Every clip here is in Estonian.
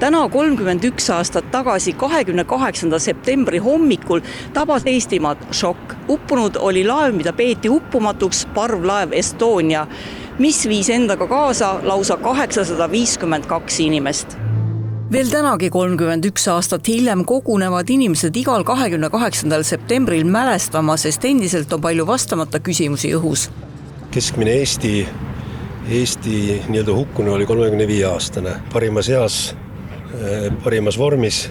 Täna 31 aastat tagasi 28. septembri hommikul tabas Eestimaad šokk. Uppunud oli laev, mida peeti uppumatuks, parvlaev Estonia, mis viis endaga kaasa lausa 852 inimest. Veel tänagi 31 aastat hiljem kogunevad inimesed igal 28. septembril mälestama, sest endiselt on palju vastamata küsimusi õhus. Keskmine Eesti nii-öelda hukkunu oli 35-aastane, parimas eas, parimas vormis,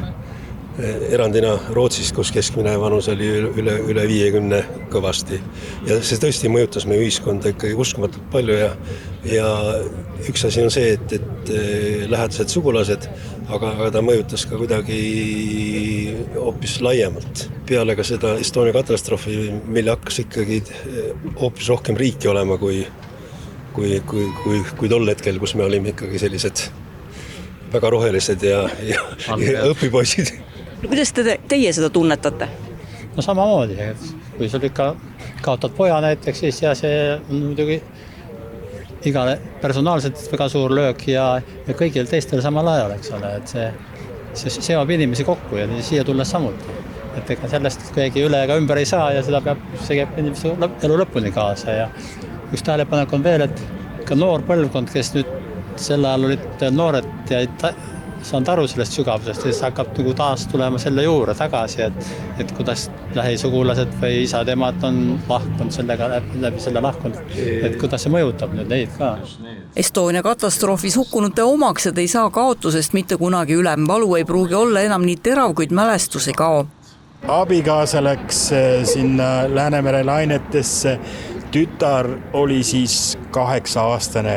erandina Rootsist, kus keskmine vanus oli üle 50 kõvasti. Ja see tõesti mõjutas meie ühiskonda ikkagi uskumatult palju ja üks asi on see, et lähedased sugulased, aga ta mõjutas ka kuidagi hoopis laiemalt. Peale ka seda Estonia katastroofi, mille hakkas ikkagi hoopis rohkem riiki olema kui tol hetkel, kus me olime ikkagi sellised väga rohelised ja õpipoisid. Kuidas teie seda tunnetate? No samamoodi, kui sul ikka kaotad poja näiteks, siis ja see on muidugi igale personaalselt väga suur löök ja kõigil teistel samal ajal, eks ole, et see seob inimesi kokku ja siia tulles samuti. Et ega sellest keegi üle ega ümber ei saa ja seda see käib inimesi elu lõpuni kaasa ja üks tähelepanek on veel, et ka noor põlvkond, kes nüüd sel ajal olid noored ja ei saanud aru sellest sügavusest, siis hakkab nagu taas tulema selle juurde tagasi, et kuidas lähisugulased või isad, emad on lahkunud läbi selle lahkunud, et kuidas see mõjutab nüüd neid ka. Estonia katastroofis hukkunute omaksed ei saa kaotusest mitte kunagi üle. Valu ei pruugi olla enam nii terav, kuid mälestus ei kao. Abikaasa läks sinna Läänemere lainetesse. Tütar oli siis 8-aastane,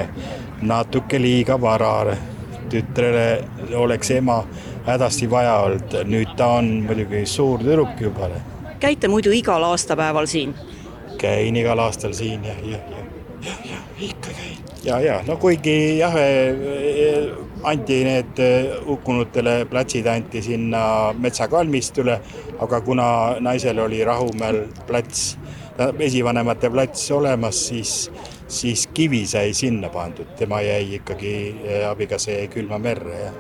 natuke liiga vara. Tütrele oleks ema hädasti vaja olnud. Nüüd ta on muidugi suur tüdruk juba. Käite muidu igal aastapäeval siin? Käin igal aastal siin ja ikka käin. Ja, no kuigi anti need hukkunutele platsid anti sinna metsakalmistule, aga kuna naisel oli Rahumäel plats, esivanemate plats olemas, siis kivi sai sinna pandud. Tema jäi ikkagi, abikaasa jäi külma merre.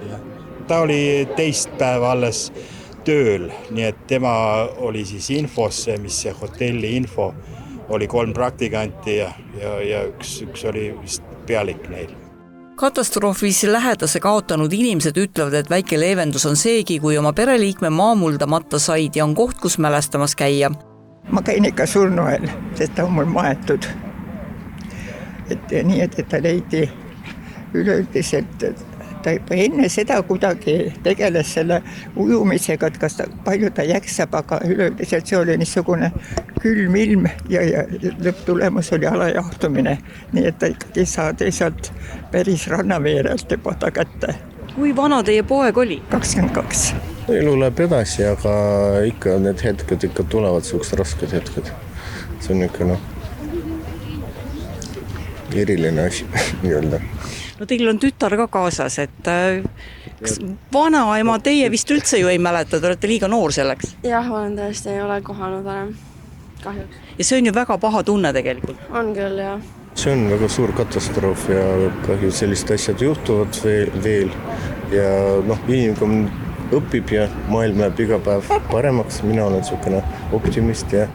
Ta oli teist päeva alles tööl, nii et tema oli siis infosse, mis see hotelli info oli 3 praktikanti ja üks oli vist pealik neil. Katastroofis lähedase kaotanud inimesed ütlevad, et väike leevendus on seegi, kui oma pereliikme maamuldamata said ja on koht, kus mälestamas käia. Ma käin ikka surnuel, sest ta on mul maetud. Nii, et ta leidi üleüldiselt, ta juba enne seda kuidagi tegeles selle ujumisega, et palju ta jäksab, aga üleüldiselt see oli niisugune külm ilm ja lõpptulemus oli alajahtumine, nii et ta ikkagi saadi sealt päris rannaveerelt juba ta kätte. Kui vana teie poeg oli? 22. Elu läheb edasi, aga ikka need hetked ikka tulevad sellised rasked hetked. See on ikka eriline asi nii-öelda. No teil on tütar ka kaasas, et vanaema teie vist üldse ju ei mäleta, te olete liiga noor selleks. Jah, olen tõesti, ei ole kohanud varem, kahjuks. Ja see on ju väga paha tunne tegelikult. On küll, jah. See on väga suur katastroof ja kahju sellist asjad juhtuvad veel ja inimkond õpib ja maailm läheb iga päev paremaks, mina olen niisugune optimist ja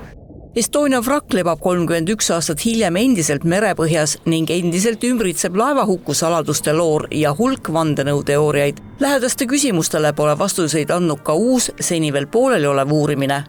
Estonia vrakk lebab 31 aastat hiljem endiselt merepõhjas ning endiselt ümbritseb laevahukku saladuste loor ja hulk vandenõuteooriaid. Lähedaste küsimustele pole vastuseid andnud ka uus, seni veel pooleli olev uurimine.